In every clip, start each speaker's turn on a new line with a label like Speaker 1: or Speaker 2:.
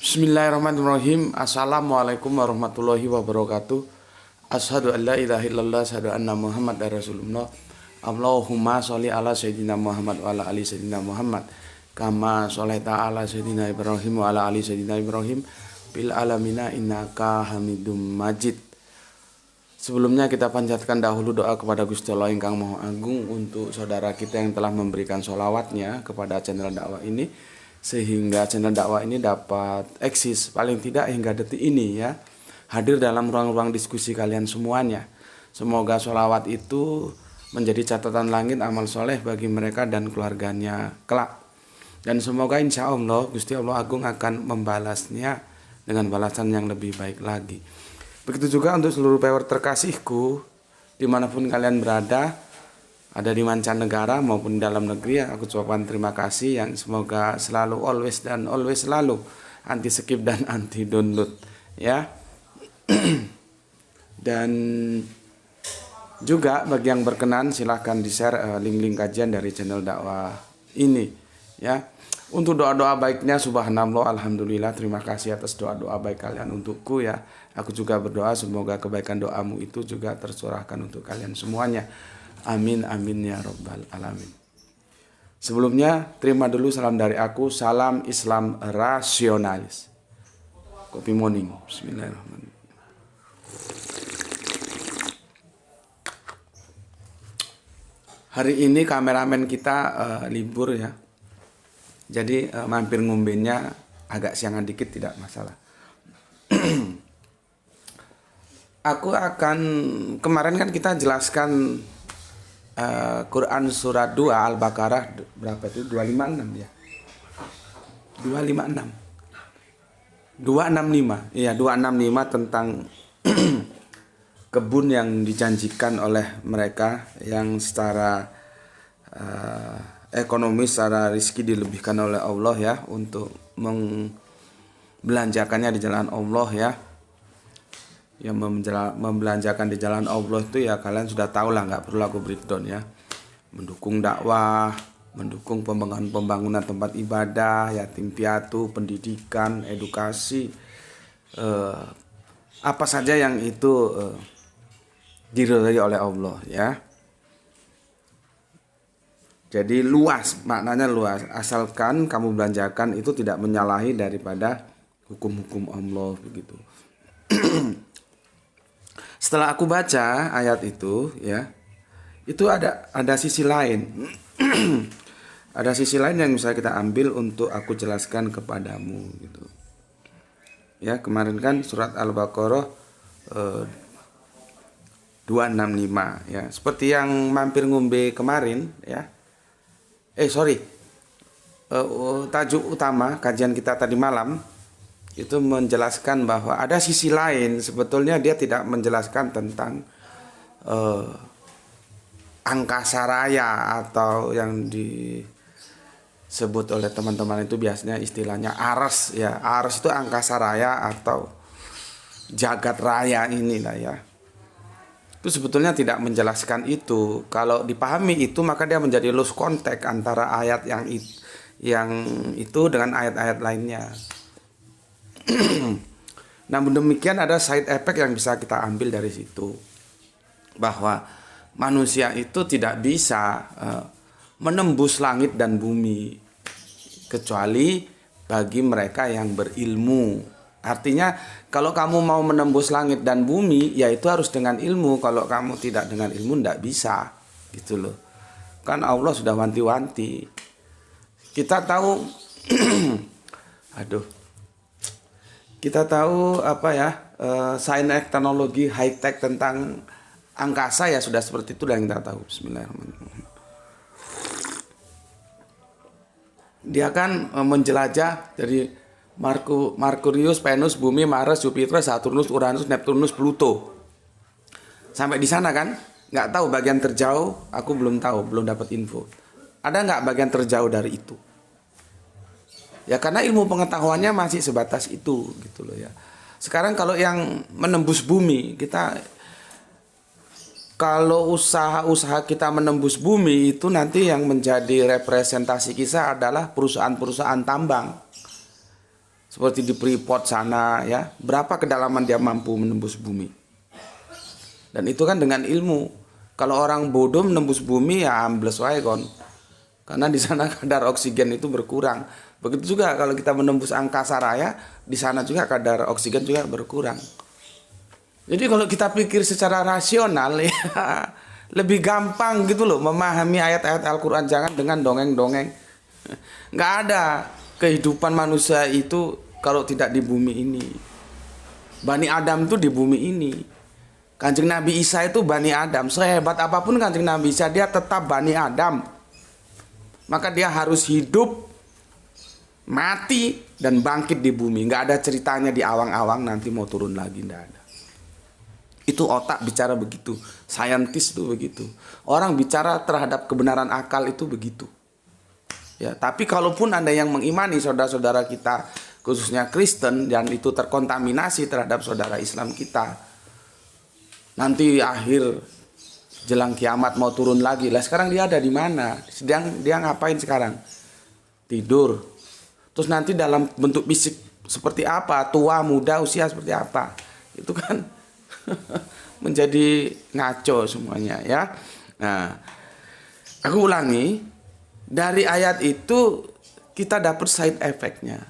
Speaker 1: Bismillahirrahmanirrahim. Assalamualaikum warahmatullahi wabarakatuh. Asyhadu an la ilaha illallah, asyhadu anna Muhammadar Rasulullah. Allahumma sholli ala sayyidina Muhammad wa ala ali sayyidina Muhammad. Kama sholaita ala sayyidina Ibrahim wa ala ali sayyidina Ibrahim bil alamina innaka Hamidum Majid. Sebelumnya kita panjatkan dahulu doa kepada Gusti Allah Ingkang Maha Agung untuk saudara kita yang telah memberikan sholawatnya kepada channel dakwah ini, sehingga channel dakwah ini dapat eksis paling tidak hingga detik ini ya, hadir dalam ruang-ruang diskusi kalian semuanya. Semoga sholawat itu menjadi catatan langit amal soleh bagi mereka dan keluarganya kelak. Dan semoga insya Allah Gusti Allah Agung akan membalasnya dengan balasan yang lebih baik lagi. Begitu juga untuk seluruh viewer terkasihku dimanapun kalian berada, ada di mancanegara maupun di dalam negeri, aku ucapkan terima kasih yang semoga selalu always selalu anti skip dan anti download ya. Dan juga bagi yang berkenan silahkan di share link-link kajian dari channel dakwah ini ya. Untuk doa-doa baiknya subhanallah, alhamdulillah, terima kasih atas doa-doa baik kalian untukku ya. Aku juga berdoa semoga kebaikan doamu itu juga tercurahkan untuk kalian semuanya. Amin amin ya robbal alamin. Sebelumnya terima dulu salam dari aku, salam Islam rasionalis. Kopi morning. Bismillahirrahmanirrahim. Hari ini kameramen kita libur ya. Jadi mampir ngombenya agak siangan dikit tidak masalah. Aku akan, kemarin kan kita jelaskan Quran surat 2 Al-Baqarah berapa itu? 256 ya. 265. Iya, 265 tentang kebun yang dijanjikan oleh mereka yang secara ekonomi, secara rezeki dilebihkan oleh Allah ya, untuk membelanjakannya di jalan Allah ya. Yang membelanjakan di jalan Allah itu ya kalian sudah tahu lah, nggak perlu aku breakdown ya. Mendukung dakwah, mendukung pembangunan tempat ibadah, yatim piatu, pendidikan, edukasi, apa saja yang itu diridhai oleh Allah ya. Jadi luas, maknanya luas, asalkan kamu belanjakan itu tidak menyalahi daripada hukum-hukum Allah begitu. Setelah aku baca ayat itu ya, itu ada sisi lain. Ada sisi lain yang bisa kita ambil untuk aku jelaskan kepadamu gitu. Ya, kemarin kan surat Al-Baqarah 265 ya. Seperti yang mampir ngombe kemarin ya. Tajuk utama kajian kita tadi malam itu menjelaskan bahwa ada sisi lain. Sebetulnya dia tidak menjelaskan tentang angkasa raya atau yang disebut oleh teman-teman itu biasanya istilahnya Ars ya. Ars itu angkasa raya atau jagat raya inilah ya. Itu sebetulnya tidak menjelaskan itu. Kalau dipahami itu maka dia menjadi loose context antara ayat yang itu dengan ayat-ayat lainnya. Namun demikian ada side effect yang bisa kita ambil dari situ, bahwa manusia itu tidak bisa menembus langit dan bumi kecuali bagi mereka yang berilmu. Artinya kalau kamu mau menembus langit dan bumi ya itu harus dengan ilmu. Kalau kamu tidak dengan ilmu tidak bisa gitu loh. Kan Allah sudah wanti-wanti. Kita tahu kita tahu apa ya, sains teknologi high tech tentang angkasa ya sudah seperti itu yang kita tahu. Bismillahirrahmanirrahim. Dia kan menjelajah dari Merkurius, Venus, Bumi, Mars, Jupiter, Saturnus, Uranus, Neptunus, Pluto. Sampai di sana kan? Nggak tahu bagian terjauh, aku belum tahu, belum dapat info. Ada nggak bagian terjauh dari itu? Ya karena ilmu pengetahuannya masih sebatas itu gitu loh ya. Sekarang kalau yang menembus bumi, kalau usaha-usaha kita menembus bumi itu nanti yang menjadi representasi kita adalah perusahaan-perusahaan tambang. seperti di Freeport sana ya, berapa kedalaman dia mampu menembus bumi. Dan itu kan dengan ilmu. Kalau orang bodoh menembus bumi ya ambles wae kon. Karena di sana kadar oksigen itu berkurang. Begitu juga kalau kita menembus angkasa raya, di sana juga kadar oksigen juga berkurang. Jadi kalau kita pikir secara rasional ya lebih gampang gitu loh memahami ayat-ayat Al-Quran, jangan dengan dongeng-dongeng. Nggak ada kehidupan manusia itu kalau tidak di bumi ini. Bani Adam itu di bumi ini. Kanjeng Nabi Isa itu Bani Adam. Sehebat apapun Kanjeng Nabi Isa, dia tetap Bani Adam. Maka dia harus hidup, mati, dan bangkit di bumi. Nggak ada ceritanya di awang-awang nanti mau turun lagi, nggak ada. Itu otak bicara begitu. Saintis itu begitu. Orang bicara terhadap kebenaran akal itu begitu. Ya, tapi kalaupun ada yang mengimani saudara-saudara kita, khususnya Kristen, dan itu terkontaminasi terhadap saudara Islam kita, nanti akhir jelang kiamat mau turun lagi. Lah sekarang dia ada di mana? Dia ngapain sekarang? Tidur. Terus nanti dalam bentuk fisik seperti apa? Tua, muda, usia seperti apa? Itu kan menjadi ngaco semuanya ya. Nah, aku ulangi. Dari ayat itu kita dapat side effect-nya.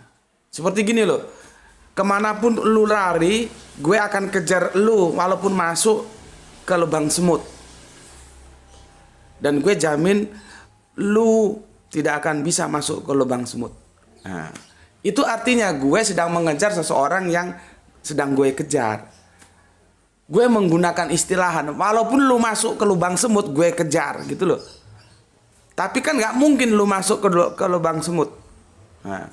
Speaker 1: Seperti gini loh. Kemanapun lu lari, gue akan kejar lu walaupun masuk ke lubang semut. Dan gue jamin lu tidak akan bisa masuk ke lubang semut. Nah, itu artinya gue sedang mengejar seseorang yang sedang gue kejar. Gue menggunakan istilahan, walaupun lu masuk ke lubang semut, gue kejar gitu loh. Tapi kan nggak mungkin lu masuk ke lubang semut. Nah,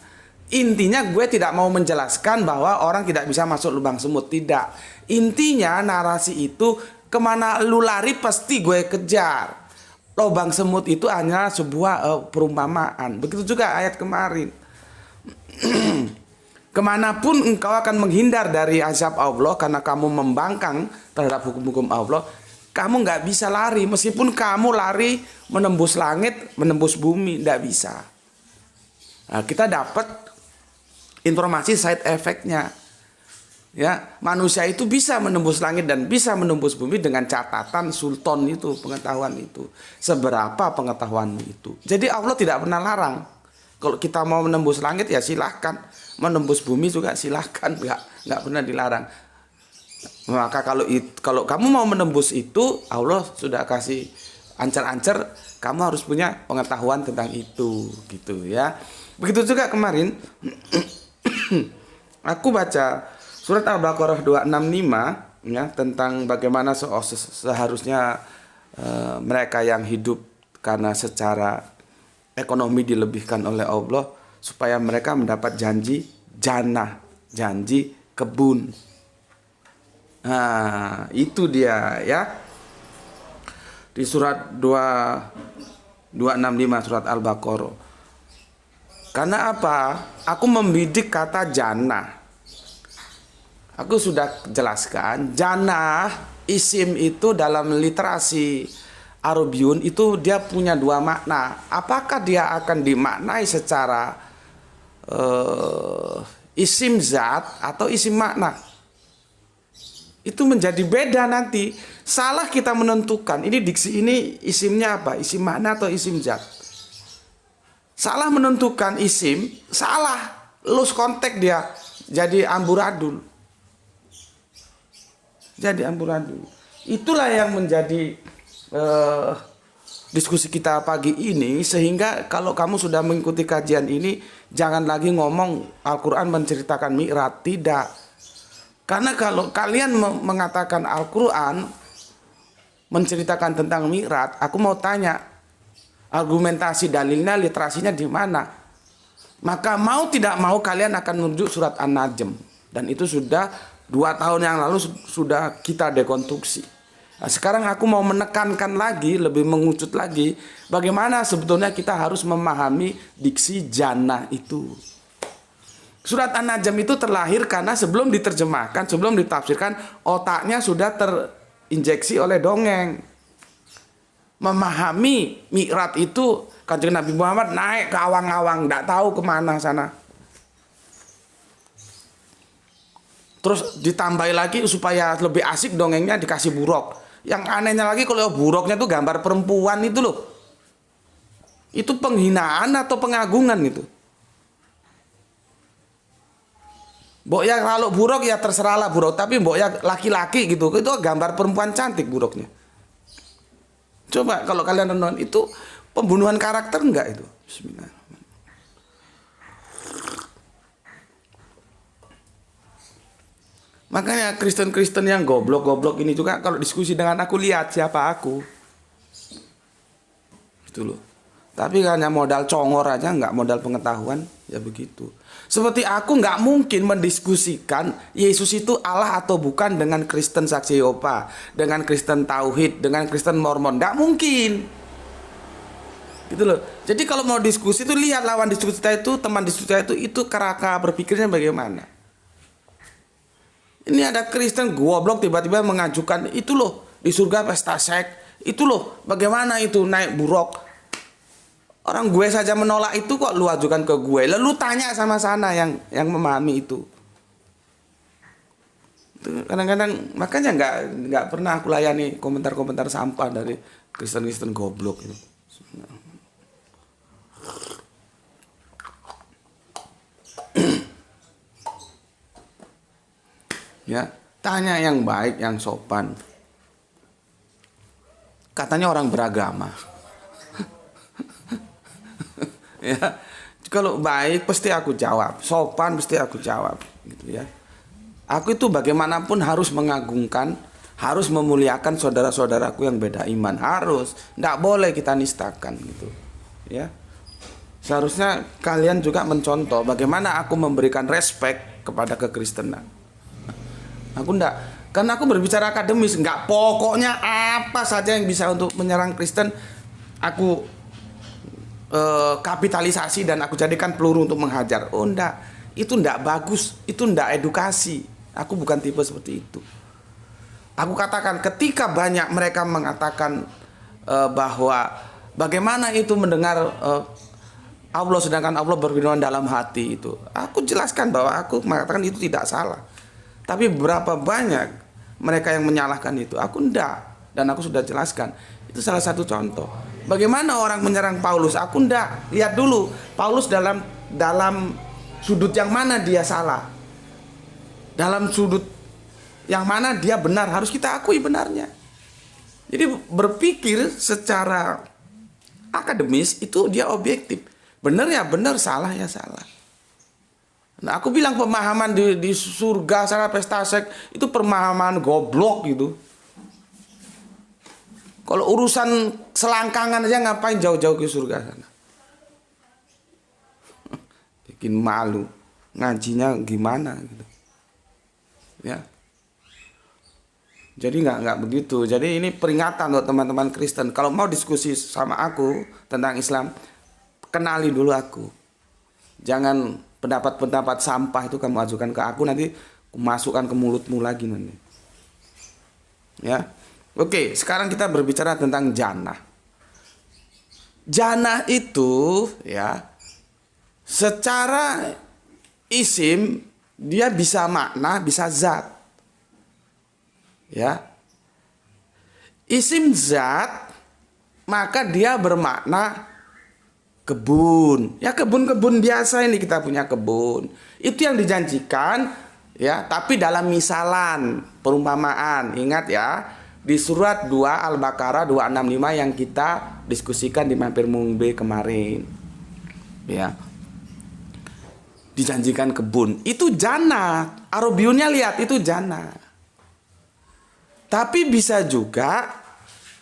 Speaker 1: intinya gue tidak mau menjelaskan bahwa orang tidak bisa masuk lubang semut. Tidak. Intinya narasi itu kemana lu lari pasti gue kejar. Lubang semut itu hanya sebuah perumpamaan. Begitu juga ayat kemarin. Kemanapun engkau akan menghindar dari azab Allah karena kamu membangkang terhadap hukum-hukum Allah, kamu nggak bisa lari. Meskipun kamu lari menembus langit, menembus bumi, nggak bisa. Nah, kita dapat informasi side effect-nya. Ya, manusia itu bisa menembus langit dan bisa menembus bumi dengan catatan sultan itu, pengetahuan itu. Seberapa pengetahuanmu itu. Jadi Allah tidak pernah larang. Kalau kita mau menembus langit ya silahkan. Menembus bumi juga silahkan. Nggak pernah dilarang. Maka kalau kamu mau menembus itu, Allah sudah kasih ancar-ancar, kamu harus punya pengetahuan tentang itu, gitu ya. Begitu juga kemarin aku baca surat Al-Baqarah 265 ya, tentang bagaimana seharusnya mereka yang hidup karena secara ekonomi dilebihkan oleh Allah supaya mereka mendapat janji jannah, janji kebun. Nah, itu dia ya. Di surat 265 surat Al-Baqarah. Karena apa? Aku membidik kata jannah. Aku sudah jelaskan, jannah isim itu dalam literasi Arabiun itu dia punya dua makna. Apakah dia akan dimaknai secara isim zat atau isim makna? Itu menjadi beda nanti. Salah kita menentukan ini diksi ini isimnya apa? Isim makna atau isim zat? Salah menentukan isim, salah. Lose kontek dia. Jadi amburadul. Jadi amburadul. Itulah yang menjadi diskusi kita pagi ini. Sehingga kalau kamu sudah mengikuti kajian ini, jangan lagi ngomong Al-Quran menceritakan Mi'raj. Tidak. Karena kalau kalian mengatakan Al-Quran menceritakan tentang Mi'raj, aku mau tanya, argumentasi dalilnya, literasinya di mana? Maka mau tidak mau kalian akan menuju surat An-Najm. Dan itu sudah 2 tahun yang lalu sudah kita dekonstruksi. Nah, sekarang aku mau menekankan lagi, lebih mengucut lagi, bagaimana sebetulnya kita harus memahami diksi jannah itu. Surat An-Najm itu terlahir karena sebelum diterjemahkan, sebelum ditafsirkan, otaknya sudah terinjeksi oleh dongeng. Memahami Mi'raj itu, Kanjeng Nabi Muhammad naik ke awang-awang, tidak tahu kemana sana. Terus ditambahi lagi supaya lebih asik dongengnya dikasih buruk. Yang anehnya lagi kalau buruknya tuh gambar perempuan itu loh. Itu penghinaan atau pengagungan itu. Mbok ya kalau buruk ya terserahlah buruk, tapi mbok ya laki-laki gitu. Itu gambar perempuan cantik buruknya. Coba kalau kalian nonton itu pembunuhan karakter enggak itu? Bismillah. Makanya Kristen-Kristen yang goblok-goblok ini juga kalau diskusi dengan aku lihat siapa aku. Gitu loh. Tapi hanya modal congor aja, nggak modal pengetahuan, ya begitu. Seperti aku nggak mungkin mendiskusikan Yesus itu Allah atau bukan dengan Kristen Saksi Yehova, dengan Kristen Tauhid, dengan Kristen Mormon, nggak mungkin. Gitu loh. Jadi kalau mau diskusi itu lihat lawan diskusi kita itu, teman diskusi kita itu kerangka berpikirnya bagaimana. Ini ada Kristen goblok tiba-tiba mengajukan itu loh di surga pesta seks, itu loh bagaimana itu naik buruk. Orang gue saja menolak itu kok lu ajukan ke gue. Lalu tanya sama sana yang memahami itu. Kadang-kadang makanya nggak pernah aku layani komentar-komentar sampah dari Kristen-Kristen goblok itu. Ya, tanya yang baik, yang sopan. Katanya orang beragama. Ya, kalau baik pasti aku jawab, sopan pasti aku jawab, gitu ya. Aku itu bagaimanapun harus mengagungkan, harus memuliakan saudara-saudaraku yang beda iman, harus, tidak boleh kita nistakan, gitu, ya. Seharusnya kalian juga mencontoh bagaimana aku memberikan respect kepada kekristenan. Aku enggak, karena aku berbicara akademis, enggak pokoknya apa saja yang bisa untuk menyerang Kristen, aku kapitalisasi dan aku jadikan peluru untuk menghajar. Oh enggak, itu enggak bagus, itu enggak edukasi. Aku bukan tipe seperti itu. Aku katakan ketika banyak mereka mengatakan bahwa bagaimana itu mendengar Allah sedangkan Allah berfirman dalam hati itu. Aku jelaskan bahwa aku mengatakan itu tidak salah. Tapi berapa banyak mereka yang menyalahkan itu? Aku enggak. Dan aku sudah jelaskan. Itu salah satu contoh. Bagaimana orang menyerang Paulus? Aku enggak. Lihat dulu. Paulus dalam sudut yang mana dia salah. Dalam sudut yang mana dia benar. Harus kita akui benarnya. Jadi berpikir secara akademis itu dia objektif. Benar ya benar, salah ya salah. Nah, aku bilang pemahaman di surga sana pesta seks itu pemahaman goblok gitu. Kalau urusan selangkangan aja ngapain jauh-jauh ke surga sana? Bikin malu. Ngajinya gimana gitu. Ya. Jadi nggak begitu. Jadi ini peringatan untuk teman-teman Kristen. Kalau mau diskusi sama aku tentang Islam, kenali dulu aku. Jangan pendapat-pendapat sampah itu kamu ajukan ke aku, nanti masukkan ke mulutmu lagi nanti. Ya. Oke, sekarang kita berbicara tentang jannah. Jannah itu ya secara isim dia bisa makna, bisa zat. Ya. Isim zat maka dia bermakna kebun, ya kebun-kebun biasa ini kita punya kebun. Itu yang dijanjikan, ya. Tapi dalam misalan, perumpamaan. Ingat ya, di surat 2 Al-Baqarah 265 yang kita diskusikan di Mampir Mungbe kemarin, ya. Dijanjikan kebun, itu jannah. Arabiunnya lihat itu jannah. Tapi bisa juga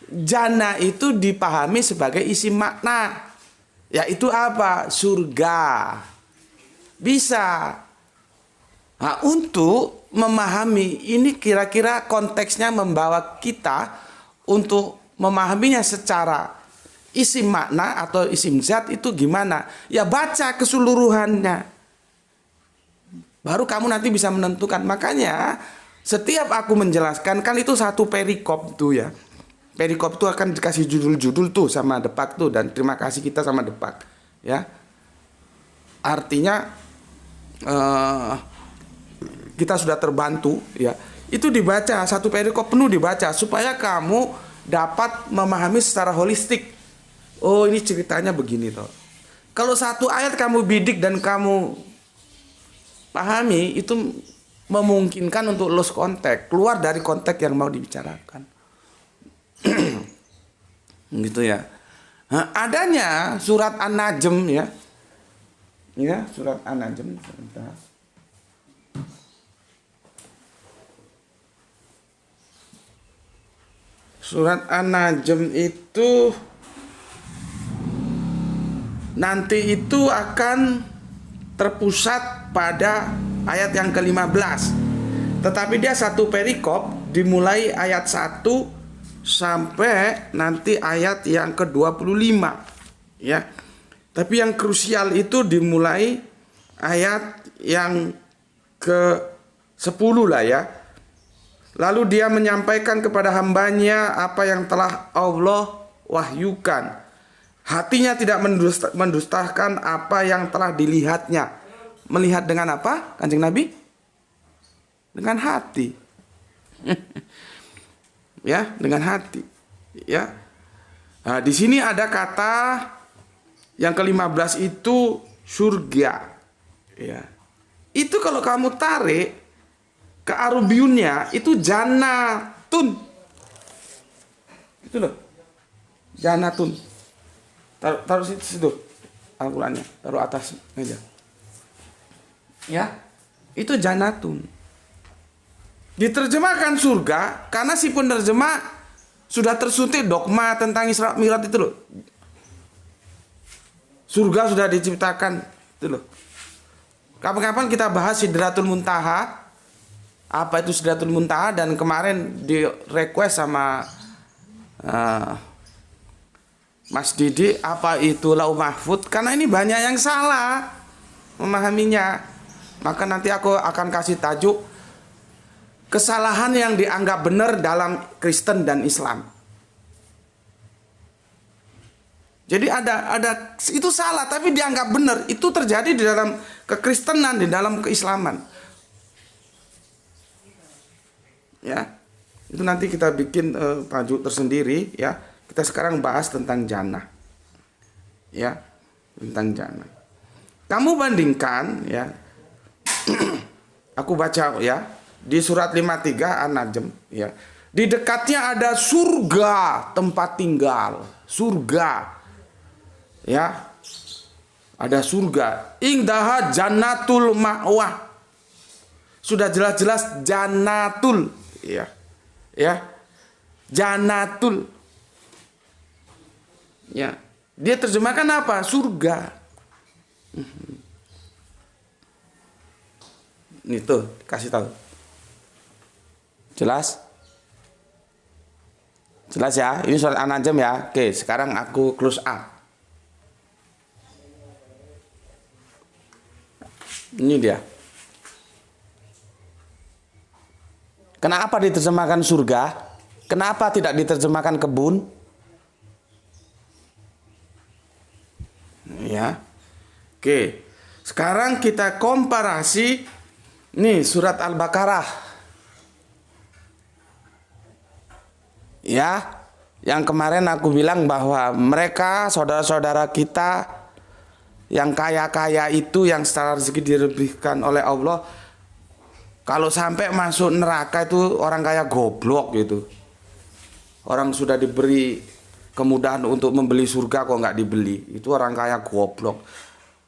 Speaker 1: jannah itu dipahami sebagai isi makna. Yaitu apa? Surga. Bisa. Nah, untuk memahami ini kira-kira konteksnya membawa kita untuk memahaminya secara isim makna atau isim zat itu gimana? Ya baca keseluruhannya. Baru kamu nanti bisa menentukan. Makanya setiap aku menjelaskan kan itu satu perikop tuh ya. Perikop itu akan dikasih judul-judul tuh sama Depak tuh, dan terima kasih kita sama Depak, ya. Artinya kita sudah terbantu ya. Itu dibaca, satu perikop penuh dibaca supaya kamu dapat memahami secara holistik. Oh, ini ceritanya begini toh. Kalau satu ayat kamu bidik dan kamu pahami, itu memungkinkan untuk lost contact, keluar dari konteks yang mau dibicarakan. Gitu ya. Nah, adanya surat An-Najm ya. Ya, surat An-Najm sebentar. Surat An-Najm itu nanti itu akan terpusat pada ayat yang ke-15. Tetapi dia satu perikop dimulai ayat 1 sampai nanti ayat yang ke-25 ya. Tapi yang krusial itu dimulai ayat yang ke-10 lah ya. Lalu dia menyampaikan kepada hambanya apa yang telah Allah wahyukan. Hatinya tidak mendustakan apa yang telah dilihatnya. Melihat dengan apa, Kanjeng Nabi? Dengan hati. Ya, dengan hati. Ya. Nah, di sini ada kata yang ke-15 itu surga. Ya. Itu kalau kamu tarik ke Arabiunnya itu janatun. Itu loh. Janatun. Taruh situ Al-Qur'annya, taruh atas meja. Ya. Itu janatun. Diterjemahkan surga karena si penerjemah sudah tersuntik dogma tentang Isra Mi'raj itu loh. Surga sudah diciptakan itu loh. Kapan-kapan kita bahas Sidratul Muntaha. Apa itu Sidratul Muntaha, dan kemarin di request sama Mas Didi apa itu Lauh Mahfud, karena ini banyak yang salah memahaminya. Maka nanti aku akan kasih tajuk kesalahan yang dianggap benar dalam Kristen dan Islam. Jadi ada itu salah tapi dianggap benar. Itu terjadi di dalam kekristenan, di dalam keislaman. Ya. Itu nanti kita bikin tajuk tersendiri ya. Kita sekarang bahas tentang jannah. Ya, tentang jannah. Kamu bandingkan ya. Aku baca ya di surat 53 An-Najm ya. Di dekatnya ada surga, tempat tinggal, surga. Ya, ada surga. Indaha jannatul ma'wah. Sudah jelas-jelas jannatul, ya, ya, jannatul. Ya, dia terjemahkan apa? Surga. Itu kasih tahu. Jelas? Jelas ya. Ini surat An-Najm ya. Oke, sekarang aku close up. Ini dia. Kenapa diterjemahkan surga? Kenapa tidak diterjemahkan kebun? Ya. Oke. Sekarang kita komparasi nih surat Al-Baqarah. Ya, yang kemarin aku bilang bahwa mereka saudara-saudara kita yang kaya-kaya itu, yang secara rezeki dilebihkan oleh Allah, kalau sampai masuk neraka itu orang kaya goblok gitu. Orang sudah diberi kemudahan untuk membeli surga kok nggak dibeli, itu orang kaya goblok.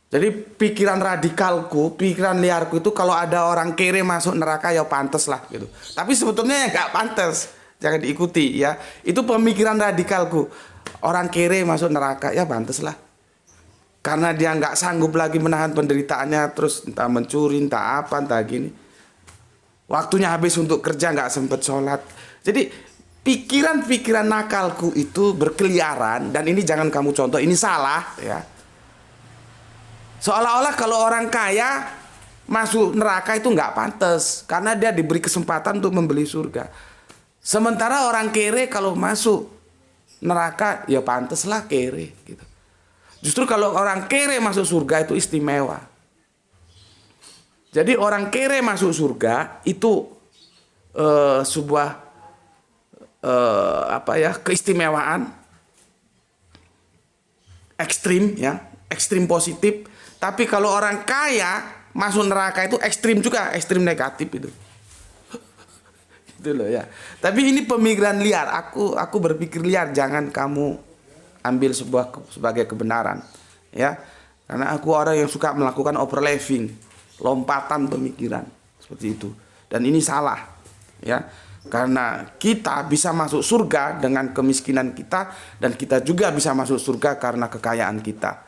Speaker 1: Jadi pikiran radikalku, pikiran liarku itu kalau ada orang kere masuk neraka ya pantas lah gitu. Tapi sebetulnya ya nggak pantas, jangan diikuti ya. Itu pemikiran radikalku. Orang kere masuk neraka ya pantas lah. Karena dia nggak sanggup lagi menahan penderitaannya, terus entah mencuri, entah apa, entah gini. Waktunya habis untuk kerja, nggak sempet sholat. Jadi pikiran-pikiran nakalku itu berkeliaran, dan ini jangan kamu contoh, ini salah ya. Seolah-olah kalau orang kaya masuk neraka itu nggak pantas, karena dia diberi kesempatan untuk membeli surga. Sementara orang kere kalau masuk neraka ya pantas lah kere gitu. Justru kalau orang kere masuk surga itu istimewa. Jadi orang kere masuk surga itu sebuah keistimewaan ekstrim ya, ekstrim positif. Tapi kalau orang kaya masuk neraka itu ekstrim juga, ekstrim negatif itu. Gitu loh ya. Tapi ini pemikiran liar. Aku berpikir liar, jangan kamu ambil sebagai kebenaran ya. Karena aku orang yang suka melakukan overliving, lompatan pemikiran seperti itu. Dan ini salah ya. Karena kita bisa masuk surga dengan kemiskinan kita, dan kita juga bisa masuk surga karena kekayaan kita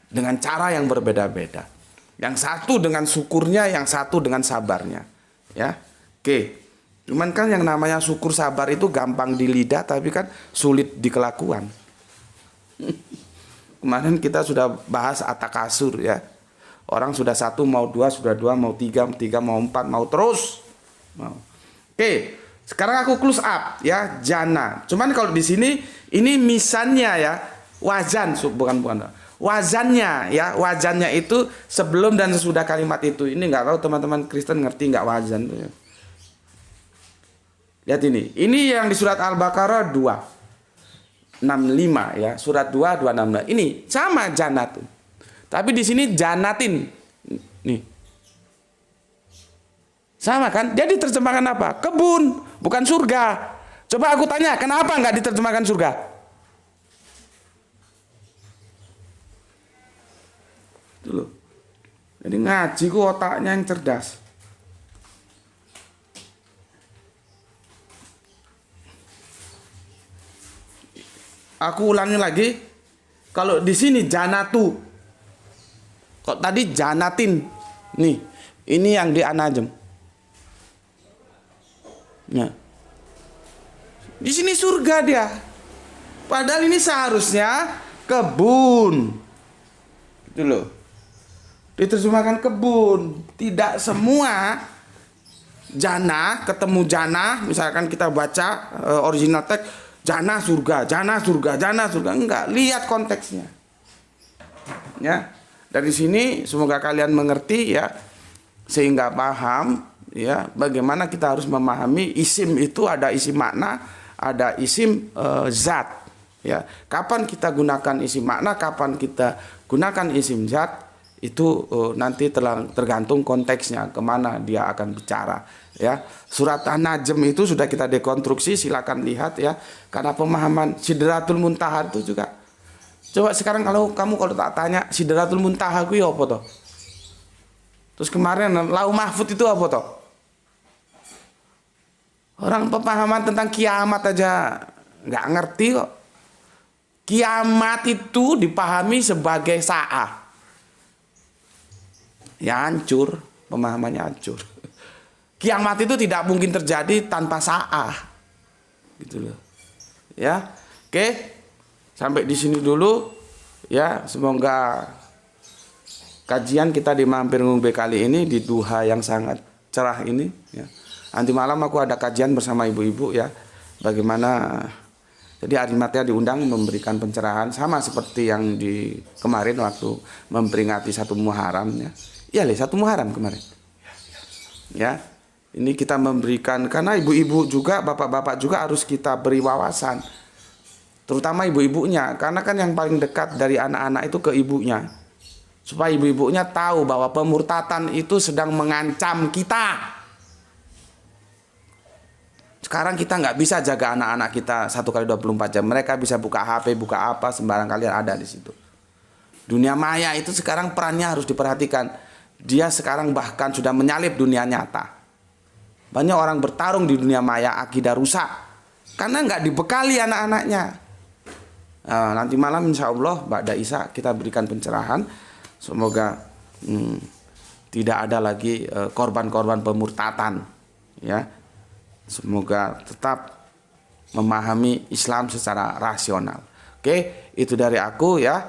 Speaker 1: dengan cara yang berbeda-beda. Yang satu dengan syukurnya, yang satu dengan sabarnya ya. Oke. Cuman kan yang namanya syukur sabar itu gampang di lidah, tapi kan sulit di kelakuan. Kemarin kita sudah bahas atakasur ya. Orang sudah satu mau dua, sudah dua mau tiga mau empat, mau terus mau. Oke, sekarang aku close up ya, jana. Cuman kalau di sini ini misannya ya, wazan bukan wazannya ya, wazannya itu sebelum dan sesudah kalimat itu. Ini nggak tahu teman-teman Kristen ngerti nggak wazan tuh ya. Lihat ini yang di surat Al-Baqarah 265 ya, surat 265. Ini sama janatun. Tapi di sini janatin. Nih. Sama kan? Jadi diterjemahkan apa? Kebun, bukan surga. Coba aku tanya, kenapa nggak diterjemahkan surga? Itu loh. Jadi ngaji ku otaknya yang cerdas. Aku ulangi lagi. Kalau di sini janatu. Kok tadi janatin. Nih, ini yang di anajem. Ya. Di sini surga dia. Padahal ini seharusnya kebun. Itu loh. Diterjemahkan kebun. Tidak semua jana ketemu jana, misalkan kita baca original teks jana surga, jana surga, jana surga. Enggak, lihat konteksnya. Ya. Dari sini semoga kalian mengerti ya, sehingga paham ya bagaimana kita harus memahami isim itu ada isim makna, ada isim zat ya. Kapan kita gunakan isim makna, kapan kita gunakan isim zat itu nanti tergantung konteksnya, kemana dia akan bicara ya. Surat An-Najm itu sudah kita dekonstruksi, silakan lihat ya. Karena pemahaman Sidratul Muntaha itu juga. Coba sekarang kalau tak tanya Sidratul Muntaha itu apa toh? Terus kemarin Lauh Mahfud itu apa toh? Orang pemahaman tentang kiamat aja nggak ngerti kok. Kiamat itu dipahami sebagai sa'ah. Ya hancur, pemahamannya hancur. Kiamat itu tidak mungkin terjadi tanpa sa'ah. Gitu loh. Ya. Oke. Sampai di sini dulu ya, semoga kajian kita di Mampir Ngumbe kali ini di duha yang sangat cerah ini ya. Nanti malam aku ada kajian bersama ibu-ibu ya. Bagaimana jadi Arimatea diundang memberikan pencerahan sama seperti yang di kemarin waktu memperingati 1 Muharram ya. Iya, 1 Muharram kemarin. Ya. Ini kita memberikan karena ibu-ibu juga, bapak-bapak juga harus kita beri wawasan. Terutama ibu-ibunya, karena kan yang paling dekat dari anak-anak itu ke ibunya. Supaya ibu-ibunya tahu bahwa pemurtatan itu sedang mengancam kita. Sekarang kita nggak bisa jaga anak-anak kita 1x24 jam. Mereka bisa buka HP, buka apa, sembarang kalian ada di situ. Dunia maya itu sekarang perannya harus diperhatikan. Dia sekarang bahkan sudah menyalip dunia nyata. Banyak orang bertarung di dunia maya, akidah rusak. Karena nggak dibekali anak-anaknya. Nanti malam insya Allah Ba'da Isya kita berikan pencerahan. Semoga tidak ada lagi korban-korban pemurtatan ya. Semoga tetap memahami Islam secara rasional. Oke, itu dari aku ya.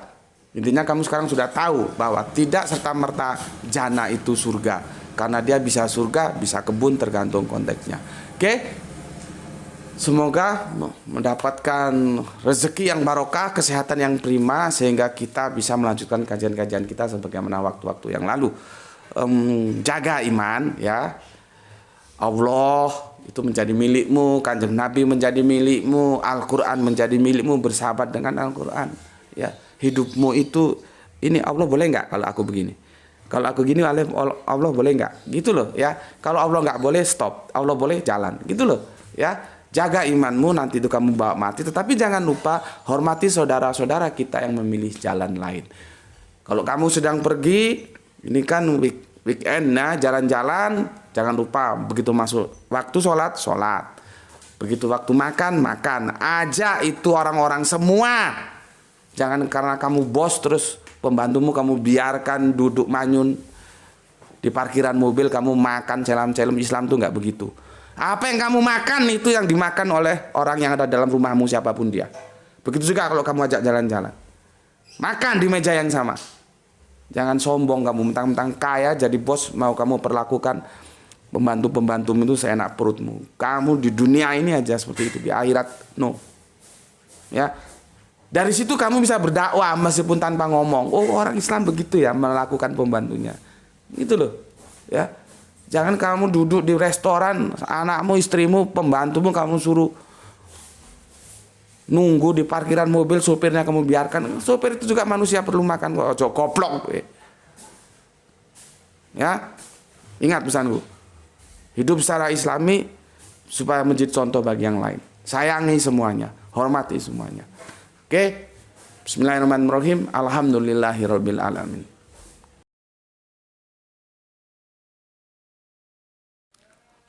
Speaker 1: Intinya kamu sekarang sudah tahu bahwa tidak serta-merta jana itu surga. Karena dia bisa surga, bisa kebun, tergantung konteksnya. Oke. Semoga mendapatkan rezeki yang barokah, kesehatan yang prima, sehingga kita bisa melanjutkan kajian-kajian kita sebagaimana waktu-waktu yang lalu. jaga iman ya. Allah itu menjadi milikmu, Kanjeng Nabi menjadi milikmu, Al-Quran menjadi milikmu, bersahabat dengan Al-Quran ya. Hidupmu itu ini Allah boleh nggak kalau aku begini, kalau aku gini Allah boleh nggak, gitu loh ya. Kalau Allah nggak boleh stop, Allah boleh jalan, gitu loh ya. Jaga imanmu, nanti itu kamu bawa mati. Tetapi jangan lupa hormati saudara-saudara kita yang memilih jalan lain. Kalau kamu sedang pergi, ini kan weekend, nah jalan-jalan, jangan lupa begitu masuk waktu sholat, sholat. Begitu waktu makan, makan. Ajak itu orang-orang semua. Jangan karena kamu bos terus pembantumu kamu biarkan duduk manyun di parkiran mobil, kamu makan celem-celem. Islam tuh nggak begitu. Apa yang kamu makan itu yang dimakan oleh orang yang ada dalam rumahmu, siapapun dia. Begitu juga kalau kamu ajak jalan-jalan, makan di meja yang sama. Jangan sombong kamu, mentang-mentang kaya jadi bos mau kamu perlakukan pembantu-pembantumu itu seenak perutmu. Kamu di dunia ini aja seperti itu, di akhirat no. Ya. Dari situ kamu bisa berdakwah meskipun tanpa ngomong. Oh, orang Islam begitu ya melakukan pembantunya. Gitu loh. Ya. Jangan kamu duduk di restoran, anakmu, istrimu, pembantumu kamu suruh nunggu di parkiran mobil, sopirnya kamu biarkan. Sopir itu juga manusia, perlu makan kok. Ojo koplok. Ya. Ingat pesanku. Hidup secara Islami supaya menjadi contoh bagi yang lain. Sayangi semuanya, hormati semuanya. Oke. Bismillahirrahmanirrahim. Alhamdulillahirabbil alamin.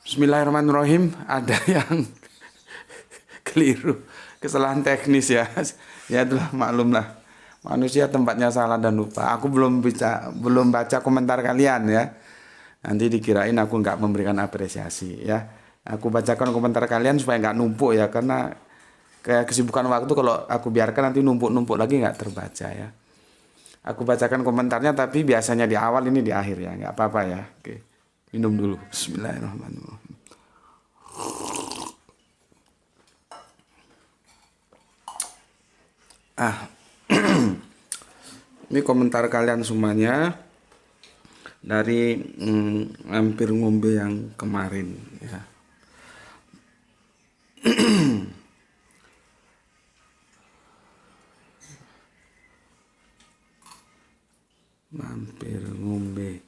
Speaker 1: Bismillahirrahmanirrahim. Ada yang keliru, kesalahan teknis ya. Ya itulah, maklumlah. Manusia tempatnya salah dan lupa. Aku belum baca komentar kalian ya. Nanti dikirain aku nggak memberikan apresiasi ya. Aku bacakan komentar kalian supaya nggak numpuk ya, karena kayak kesibukan waktu kalau aku biarkan nanti numpuk-numpuk lagi nggak terbaca ya. Aku bacakan komentarnya tapi biasanya di awal, ini di akhir ya, nggak apa-apa ya. Oke. Minum dulu. Bismillahirrahmanirrahim. Ini komentar kalian semuanya dari hampir ngombe yang kemarin ya. Mampir ngombe.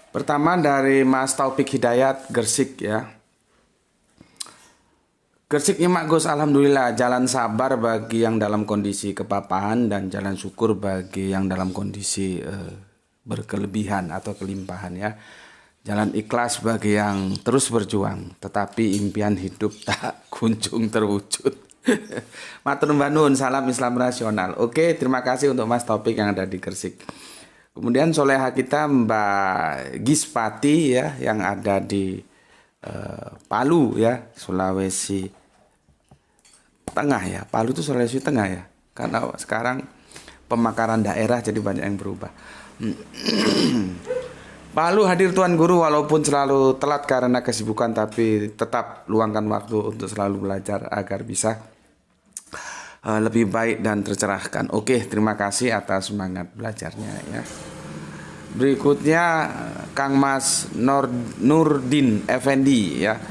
Speaker 1: Pertama dari Mas Taufik Hidayat, Gersik ya. Gersik nyimak Gus, alhamdulillah, jalan sabar bagi yang dalam kondisi kepapahan dan jalan syukur bagi yang dalam kondisi berkelebihan atau kelimpahan ya. Jalan ikhlas bagi yang terus berjuang, tetapi impian hidup tak kunjung terwujud. Matur nuwun, salam Islam rasional. Oke, terima kasih untuk Mas Taufik yang ada di Gersik. Kemudian soleha kita Mbak Gispati ya, yang ada di Palu ya, Sulawesi Tengah ya. Palu itu Sulawesi Tengah ya, karena sekarang pemekaran daerah jadi banyak yang berubah. Palu hadir Tuan Guru, walaupun selalu telat karena kesibukan, tapi tetap luangkan waktu untuk selalu belajar agar bisa lebih baik dan tercerahkan. Oke, terima kasih atas semangat belajarnya ya. Berikutnya Kang Mas Nurdin Effendi ya.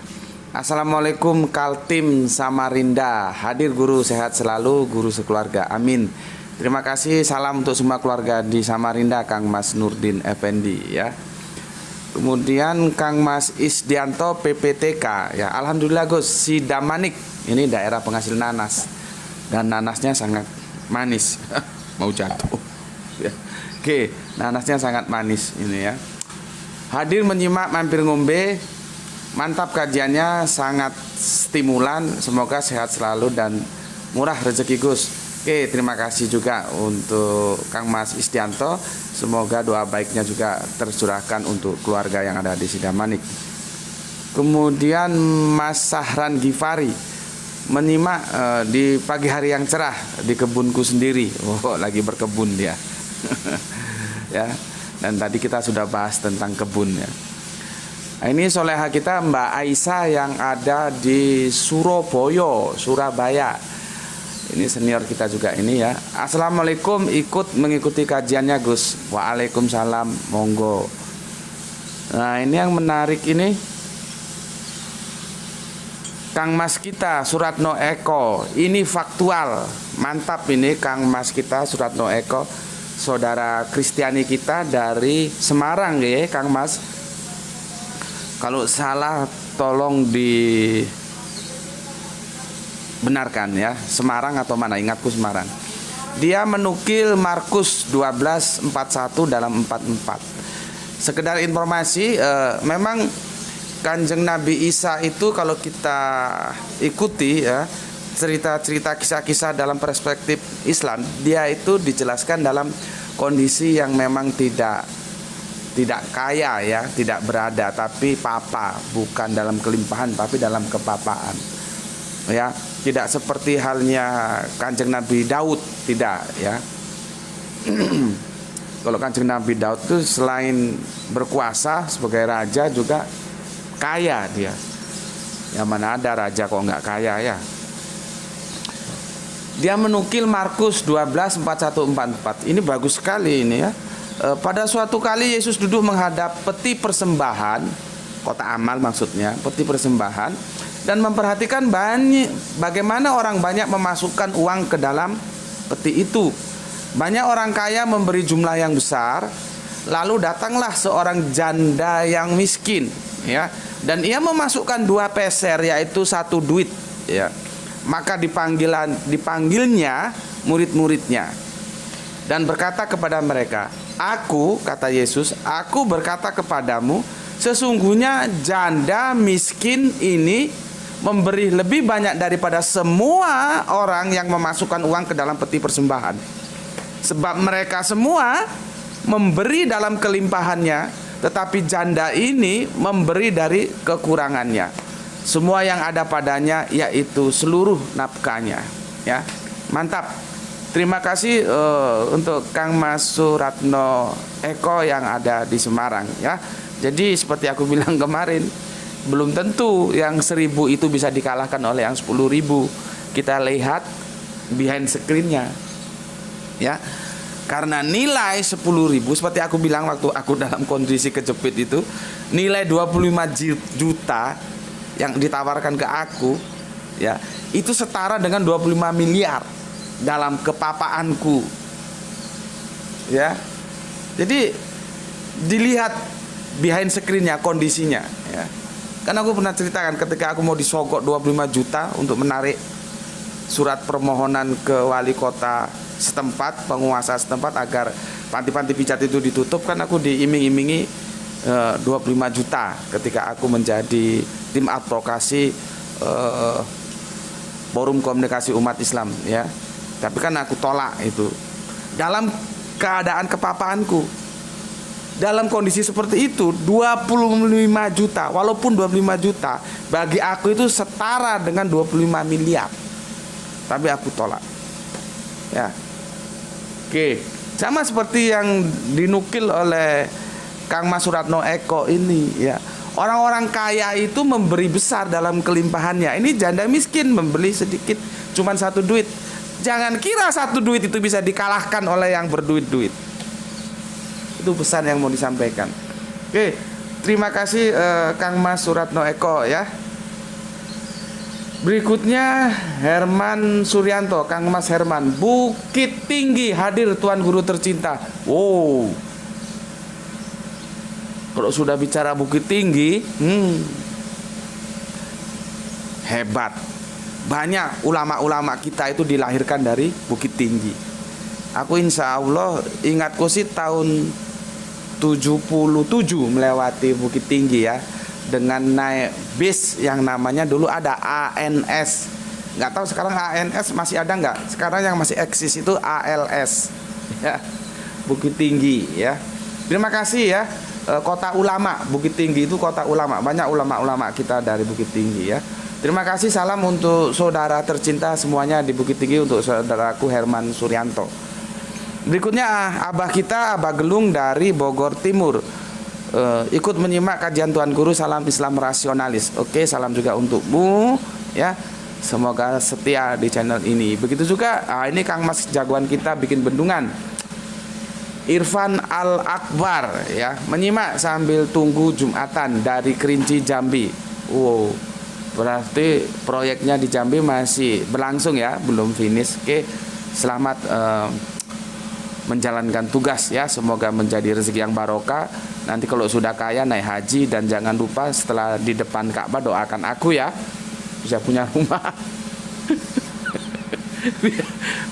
Speaker 1: Assalamualaikum Kaltim Samarinda. Hadir Guru, sehat selalu Guru sekeluarga. Amin. Terima kasih, salam untuk semua keluarga di Samarinda Kang Mas Nurdin Effendi ya. Kemudian Kang Mas Isdianto PPTK ya. Alhamdulillah Gus, Sidamanik ini daerah penghasil nanas dan nanasnya sangat manis. Mau jatuh ya. Oke, nanasnya sangat manis ini ya. Hadir menyimak mampir ngombe. Mantap kajiannya, sangat stimulan. Semoga sehat selalu dan murah rezeki Gus. Oke, terima kasih juga untuk Kang Mas Isdianto. Semoga doa baiknya juga tercurahkan untuk keluarga yang ada di Sidamanik. Kemudian Mas Sahran Gifari menyimak di pagi hari yang cerah di kebunku sendiri. Oh, lagi berkebun dia. Ya. Dan tadi kita sudah bahas tentang kebun ya. Nah, ini soleha kita Mbak Aisyah yang ada di Surabaya. Ini senior kita juga ini ya. Assalamualaikum, ikut mengikuti kajiannya Gus. Waalaikumsalam, monggo. Nah ini yang menarik ini, Kang Mas kita Suratno Eko, ini faktual, mantap ini Kang Mas kita Suratno Eko, saudara Kristiani kita dari Semarang ya Kang Mas. Kalau salah tolong dibenarkan ya, Semarang atau mana, ingatku Semarang. Dia menukil Markus 12:41 dalam 44. Sekedar informasi, memang Kanjeng Nabi Isa itu kalau kita ikuti ya, cerita-cerita kisah-kisah dalam perspektif Islam, dia itu dijelaskan dalam kondisi yang memang tidak kaya ya, tidak berada, tapi papa, bukan dalam kelimpahan tapi dalam kepapaan. Ya, tidak seperti halnya Kanjeng Nabi Daud, tidak ya. Kalau Kanjeng Nabi Daud itu selain berkuasa sebagai raja juga kaya dia. Yang mana ada raja kok nggak kaya ya. Dia menukil Markus 12:41-44. Ini bagus sekali ini ya. Pada suatu kali Yesus duduk menghadap peti persembahan, kotak amal maksudnya, peti persembahan, dan memperhatikan bagaimana orang banyak memasukkan uang ke dalam peti itu. Banyak orang kaya memberi jumlah yang besar. Lalu datanglah seorang janda yang miskin ya, dan ia memasukkan 2 peser, yaitu 1 duit ya. Maka dipanggilnya murid-muridnya dan berkata kepada mereka, "Aku," kata Yesus, "aku berkata kepadamu, sesungguhnya janda miskin ini memberi lebih banyak daripada semua orang yang memasukkan uang ke dalam peti persembahan. Sebab mereka semua memberi dalam kelimpahannya, tetapi janda ini memberi dari kekurangannya. Semua yang ada padanya, yaitu seluruh nafkahnya." Ya, mantap. Terima kasih untuk Kang Mas Suratno Eko yang ada di Semarang ya. Jadi seperti aku bilang kemarin, belum tentu yang 1000 itu bisa dikalahkan oleh yang 10.000. Kita lihat behind screen-nya ya. Karena nilai 10.000 seperti aku bilang waktu aku dalam kondisi kejepit itu, nilai 25 juta yang ditawarkan ke aku ya, itu setara dengan 25 miliar dalam kepapaanku ya. Jadi dilihat behind screen-nya, kondisinya ya. Karena aku pernah ceritakan ketika aku mau disogok 25 juta untuk menarik surat permohonan ke wali kota setempat, penguasa setempat, agar panti-panti pijat itu ditutup, kan aku diiming-imingi 25 juta ketika aku menjadi tim advokasi Forum Komunikasi Umat Islam ya. Tapi kan aku tolak itu dalam keadaan kepapaanku. Dalam kondisi seperti itu, 25 juta, walaupun 25 juta bagi aku itu setara dengan 25 miliar. Tapi aku tolak ya. Oke, sama seperti yang dinukil oleh Kang Mas Suratno Eko ini ya. Orang-orang kaya itu memberi besar dalam kelimpahannya. Ini janda miskin membeli sedikit, cuman 1 duit. Jangan kira 1 duit itu bisa dikalahkan oleh yang berduit-duit. Itu pesan yang mau disampaikan. Oke, terima kasih Kang Mas Suratno Eko ya. Berikutnya Herman Suryanto, Kang Mas Herman, Bukit Tinggi hadir Tuan Guru tercinta. Wow. Kalau sudah bicara Bukit Tinggi, hebat. Banyak ulama-ulama kita itu dilahirkan dari Bukit Tinggi. Aku insya Allah ingatku sih tahun 77 melewati Bukit Tinggi ya, dengan naik bis yang namanya dulu ada ANS. Nggak tahu sekarang ANS masih ada nggak? Sekarang yang masih eksis itu ALS ya, Bukit Tinggi ya. Terima kasih ya, kota ulama. Bukit Tinggi itu kota ulama, banyak ulama-ulama kita dari Bukit Tinggi ya. Terima kasih, salam untuk saudara tercinta semuanya di Bukit Tinggi, untuk saudaraku Herman Suryanto. Berikutnya Abah kita, Abah Gelung dari Bogor Timur, ikut menyimak kajian Tuan Guru, salam Islam rasionalis. Oke, salam juga untukmu ya. Semoga setia di channel ini. Begitu juga ini Kang Mas jagoan kita bikin bendungan, Irfan Al Akbar ya, menyimak sambil tunggu Jumatan dari Kerinci Jambi. Wow, berarti proyeknya di Jambi masih berlangsung ya, belum finish. Oke, selamat menjalankan tugas ya, semoga menjadi rezeki yang barokah. Nanti kalau sudah kaya naik haji, dan jangan lupa setelah di depan Ka'bah doakan aku ya, bisa punya rumah.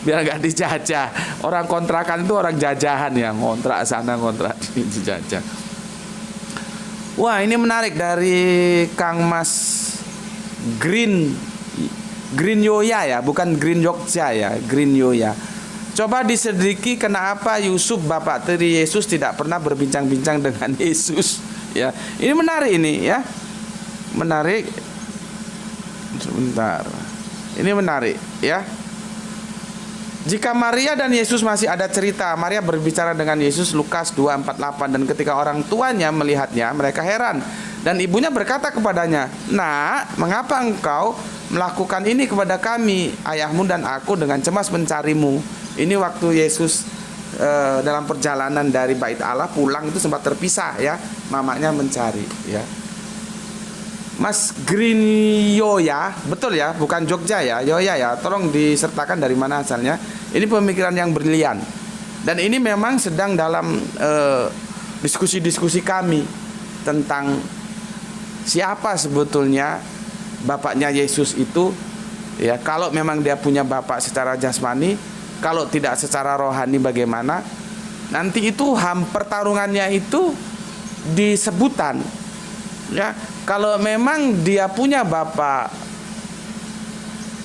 Speaker 1: biar nggak dijajah. Orang kontrakan itu orang jajahan ya, ngontrak sana ngontrak sini dijajah. Wah, ini menarik dari Kang Mas Green Yoya ya, bukan Green Jogja ya, Green Yoya. Coba diselidiki kenapa Yusuf bapak tiri Yesus tidak pernah berbincang-bincang dengan Yesus ya. Ini menarik ini ya. Menarik. Sebentar. Ini menarik ya. Jika Maria dan Yesus masih ada cerita, Maria berbicara dengan Yesus Lukas 2:48, dan ketika orang tuanya melihatnya mereka heran, dan ibunya berkata kepadanya, "Nak, mengapa engkau melakukan ini kepada kami? Ayahmu dan aku dengan cemas mencarimu." Ini waktu Yesus dalam perjalanan dari Bait Allah pulang itu sempat terpisah ya, mamanya mencari ya. Mas Green Yoya, betul ya, bukan Jogja ya, Yoya ya. Tolong disertakan dari mana asalnya. Ini pemikiran yang brilian. Dan ini memang sedang dalam diskusi-diskusi kami tentang siapa sebetulnya bapaknya Yesus itu ya. Kalau memang dia punya bapak secara jasmani, kalau tidak secara rohani bagaimana? Nanti itu pertarungannya itu disebutan ya. Kalau memang dia punya bapak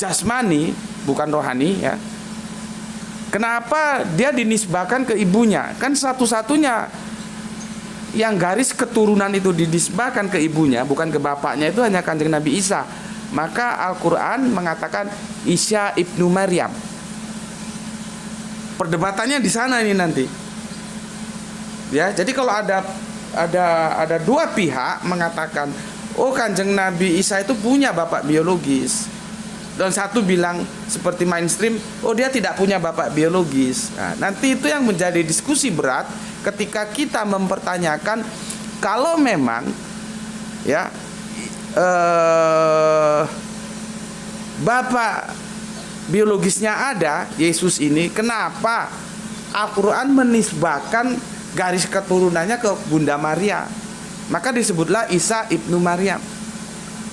Speaker 1: jasmani bukan rohani ya, kenapa dia dinisbahkan ke ibunya? Kan satu-satunya yang garis keturunan itu dinisbahkan ke ibunya, bukan ke bapaknya, itu hanya Kanjeng Nabi Isa. Maka Al-Quran mengatakan Isa ibnu Maryam. Perdebatannya di sana ini nanti. Ya, jadi kalau ada dua pihak mengatakan, oh Kanjeng Nabi Isa itu punya bapak biologis, dan satu bilang seperti mainstream, oh dia tidak punya bapak biologis. Nah, nanti itu yang menjadi diskusi berat ketika kita mempertanyakan kalau memang ya bapak biologisnya ada Yesus ini, kenapa Al-Quran menisbahkan garis keturunannya ke Bunda Maria? Maka disebutlah Isa ibnu Maryam.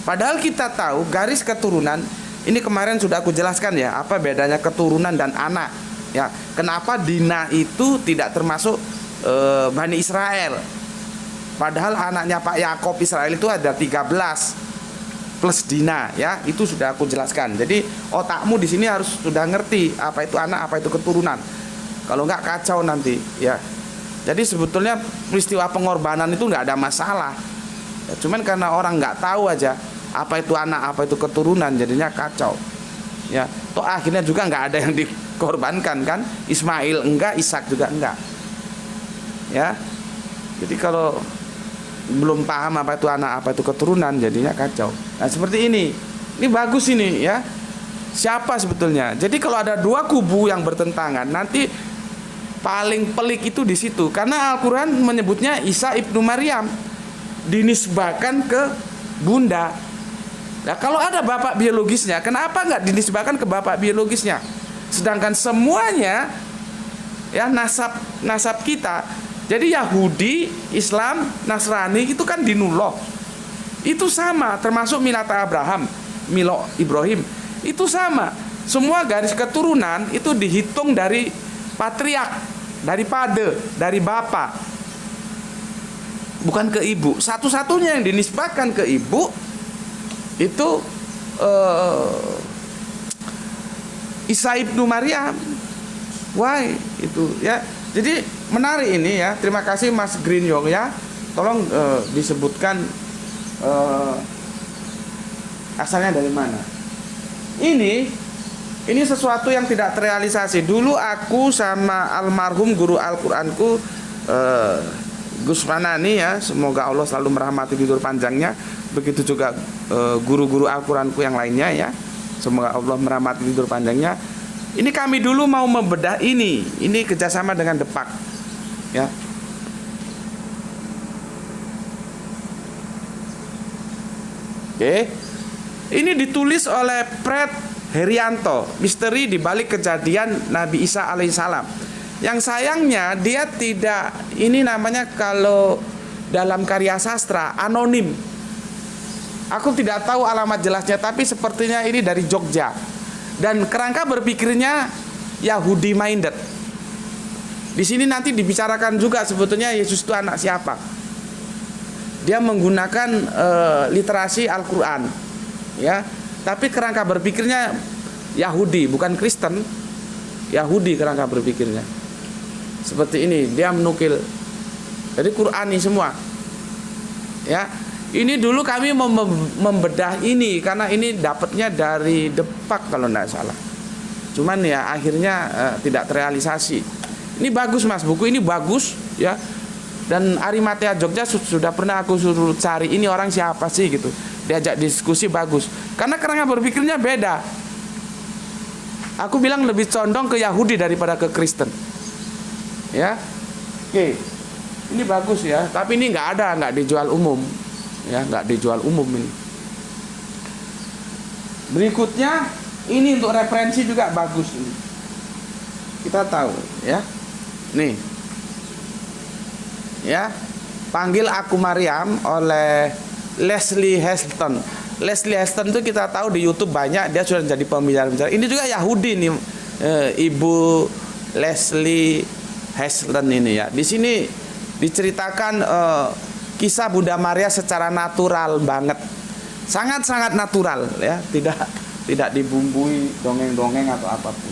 Speaker 1: Padahal kita tahu garis keturunan ini kemarin sudah aku jelaskan ya, apa bedanya keturunan dan anak ya. Kenapa Dina itu tidak termasuk Bani Israel, padahal anaknya Pak Yakob Israel itu ada 13 plus Dina ya, itu sudah aku jelaskan. Jadi otakmu di sini harus sudah ngerti apa itu anak, apa itu keturunan. Kalau nggak kacau nanti ya. Jadi sebetulnya peristiwa pengorbanan itu nggak ada masalah ya, cuman karena orang nggak tahu aja apa itu anak, apa itu keturunan, jadinya kacau ya. Toh akhirnya juga nggak ada yang dikorbankan kan, Ismail enggak, Ishak juga enggak ya. Jadi kalau belum paham apa itu anak, apa itu keturunan, jadinya kacau. Nah seperti ini bagus ini ya. Siapa sebetulnya? Jadi kalau ada dua kubu yang bertentangan, nanti paling pelik itu di situ, karena Al-Quran menyebutnya Isa ibnu Maryam, dinisbahkan ke bunda. Nah kalau ada bapak biologisnya, kenapa nggak dinisbahkan ke bapak biologisnya? Sedangkan semuanya ya nasab kita. Jadi Yahudi, Islam, Nasrani itu kan dinullah. Itu sama, termasuk milata Abraham, milo Ibrahim. Itu sama. Semua garis keturunan itu dihitung dari patriark, dari pade, dari bapak. Bukan ke ibu. Satu-satunya yang dinisbahkan ke ibu itu Isa ibnu Maryam. Why itu ya. Jadi menarik ini ya. Terima kasih Mas Green ya. Tolong disebutkan asalnya dari mana. Ini sesuatu yang tidak terrealisasi. Dulu aku sama almarhum guru Al-Quranku Gus Manani ya, semoga Allah selalu merahmati hidup panjangnya. Begitu juga guru-guru Al-Quranku yang lainnya ya. Semoga Allah merahmati tidur panjangnya. Ini kami dulu mau membedah ini kerjasama dengan Depak, ya. Oke, ini ditulis oleh Fred Herianto, misteri di balik kejadian Nabi Isa alaihissalam. Yang sayangnya dia tidak, ini namanya kalau dalam karya sastra anonim. Aku tidak tahu alamat jelasnya, tapi sepertinya ini dari Jogja. Dan kerangka berpikirnya Yahudi minded. Di sini nanti dibicarakan juga sebetulnya Yesus itu anak siapa. Dia menggunakan literasi Al-Quran, ya. Tapi kerangka berpikirnya Yahudi, bukan Kristen. Yahudi kerangka berpikirnya. Seperti ini, dia menukil dari Qurani semua. Ya. Ini dulu kami membedah ini karena ini dapatnya dari Depak kalau tidak salah. Cuman ya akhirnya tidak terrealisasi. Ini bagus Mas, buku ini bagus ya. Dan Arimatea Jogja sudah pernah aku suruh cari ini orang siapa sih gitu. Diajak diskusi bagus. Karena kerangka berpikirnya beda. Aku bilang lebih condong ke Yahudi daripada ke Kristen. Ya. Oke. Ini bagus ya, tapi ini nggak dijual umum. Ya, nggak dijual umum ini. Berikutnya ini untuk referensi juga bagus ini. Kita tahu ya. Nih. Ya. Panggil Aku Maryam oleh Leslie Heston. Leslie Heston itu kita tahu di YouTube banyak, dia sudah jadi pembicara. Ini juga Yahudi nih, Ibu Leslie Heston ini ya. Di sini diceritakan kisah Bunda Maria secara natural banget, sangat-sangat natural ya, tidak dibumbui dongeng-dongeng atau apapun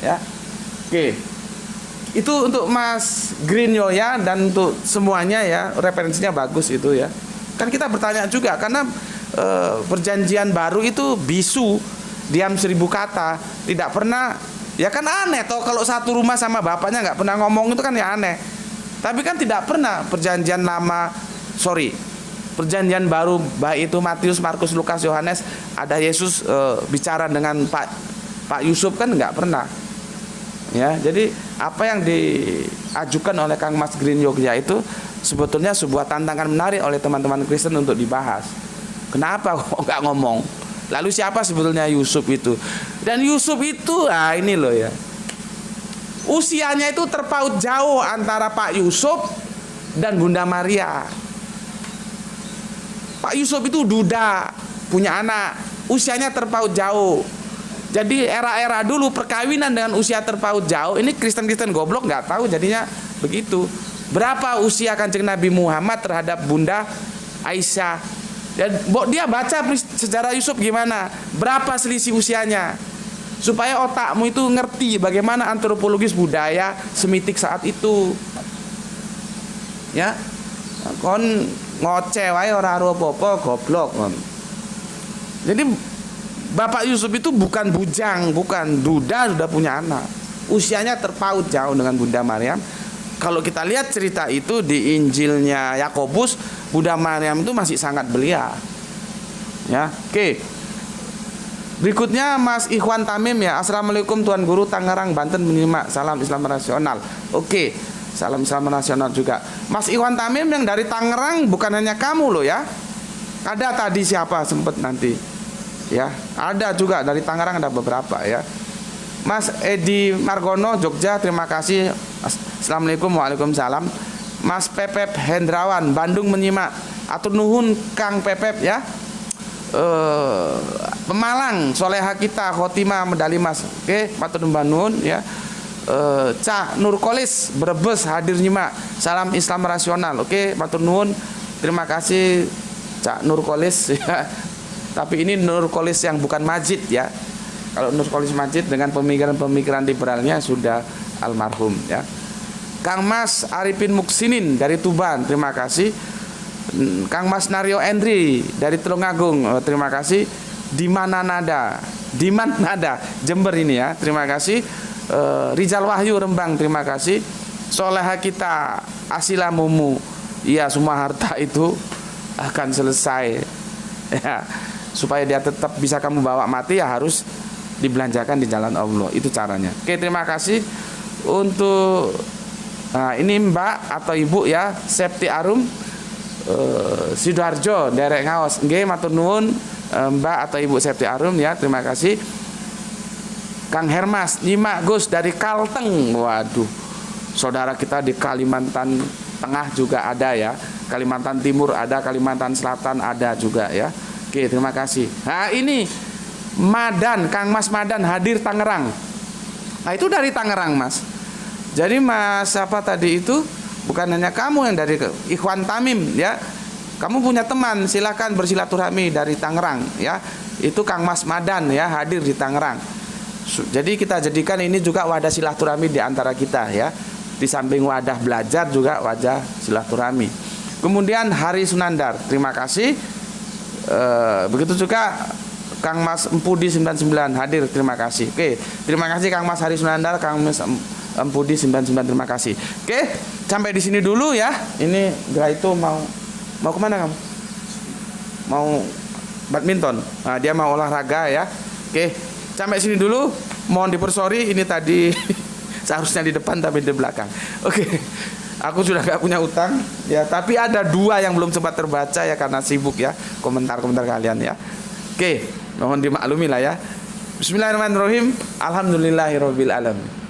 Speaker 1: ya. Oke, itu untuk Mas Greenyo ya, dan untuk semuanya ya, referensinya bagus itu ya. Kan kita bertanya juga karena perjanjian baru itu bisu, diam 1000 kata, tidak pernah, ya kan aneh toh kalau satu rumah sama bapaknya nggak pernah ngomong, itu kan ya aneh. Tapi kan tidak pernah perjanjian baru, baik itu Matius, Markus, Lukas, Yohanes, ada Yesus bicara dengan Pak Yusuf, kan nggak pernah. Ya, jadi apa yang diajukan oleh Kang Mas Green Yogya itu sebetulnya sebuah tantangan menarik oleh teman-teman Kristen untuk dibahas. Kenapa kok nggak ngomong? Lalu siapa sebetulnya Yusuf itu? Dan Yusuf itu, ini loh ya, usianya itu terpaut jauh antara Pak Yusuf dan Bunda Maria. Pak Yusuf itu duda, punya anak, usianya terpaut jauh. Jadi era-era dulu perkawinan dengan usia terpaut jauh, ini Kristen-Kristen goblok nggak tahu jadinya begitu. Berapa usia Kanjeng Nabi Muhammad terhadap Bunda Aisyah? Dan dia baca sejarah Yusuf gimana? Berapa selisih usianya? Supaya otakmu itu ngerti bagaimana antropologis budaya Semitik saat itu. Ya, kon ngoceh wae ora apa-apa, goblok kon. Jadi Bapak Yusuf itu bukan bujang, bukan duda, sudah punya anak. Usianya terpaut jauh dengan Bunda Maryam. Kalau kita lihat cerita itu di Injilnya Yakobus, Bunda Maryam itu masih sangat belia. Ya, oke. Berikutnya Mas Ikhwan Tamim ya. Assalamualaikum Tuan Guru, Tangerang, Banten menyimak. Salam Islam Nasional. Oke. Salam Islam Nasional juga. Mas Ikhwan Tamim yang dari Tangerang, bukan hanya kamu loh ya. Ada tadi siapa sempat nanti. Ya, ada juga dari Tangerang, ada beberapa ya. Mas Edi Margono Jogja, terima kasih. Assalamualaikum, waalaikumsalam. Mas Pepep Hendrawan Bandung menyimak. Atur nuhun Kang Pepep ya. Pemalang Soleha kita Khotimah medali Mas. Oke, matur nuhun ya. Cak Nurkolis Brebes hadir nyimak. Salam Islam Rasional. Oke, matur nuhun. Terima kasih Cak Nurkolis ya. Tapi ini Nurkolis yang bukan Majid ya. Kalau Nurkolis Majid dengan pemikiran-pemikiran liberalnya sudah almarhum ya. Kang Mas Arifin Muksinin dari Tuban, terima kasih. Kang Mas Naryo Endri dari Tulungagung, terima kasih. Diman Nada Jember ini ya, terima kasih. Rizal Wahyu Rembang, terima kasih. Soleha kita Asila Mumu, iya semua harta itu akan selesai ya. supaya dia tetap bisa kamu bawa mati, ya harus dibelanjakan di jalan Allah. Itu caranya. Oke, terima kasih untuk ini Mbak atau Ibu ya, Septi Arum Sidoarjo derek ngaos. Nggih, matur nuwun Mbak atau Ibu Septi Arum ya, terima kasih. Kang Hermas Nyimak Gus dari Kalteng. Waduh, saudara kita di Kalimantan Tengah juga ada ya, Kalimantan Timur ada, Kalimantan Selatan ada juga ya. Oke, terima kasih. Nah ini Madan, Kang Mas Madan hadir Tangerang. Nah itu dari Tangerang Mas. Jadi Mas apa tadi itu bukan hanya kamu yang dari Ikhwan Tamim ya. Kamu punya teman, silahkan bersilaturahmi dari Tangerang ya. Itu Kang Mas Madan ya, hadir di Tangerang. Jadi kita jadikan ini juga wadah silaturahmi di antara kita ya. Di samping wadah belajar juga wadah silaturahmi. Kemudian Hari Sunandar, terima kasih. Begitu juga Kang Mas Empudi 99 hadir, terima kasih. Oke, terima kasih Kang Mas Hari Sunandar, Kang Mas Empudi 99, terima kasih. Oke, sampai di sini dulu ya. Ini Gra itu mau kemana kamu? Mau badminton. Nah, dia mau olahraga ya. Oke, sampai sini dulu. Mohon dipersori, ini tadi seharusnya di depan tapi di belakang. Oke, aku sudah gak punya utang ya, tapi ada 2 yang belum sempat terbaca ya karena sibuk ya komentar-komentar kalian ya. Oke, mohon dimaklumi lah ya. Bismillahirrahmanirrahim. Alhamdulillahirabbil alamin.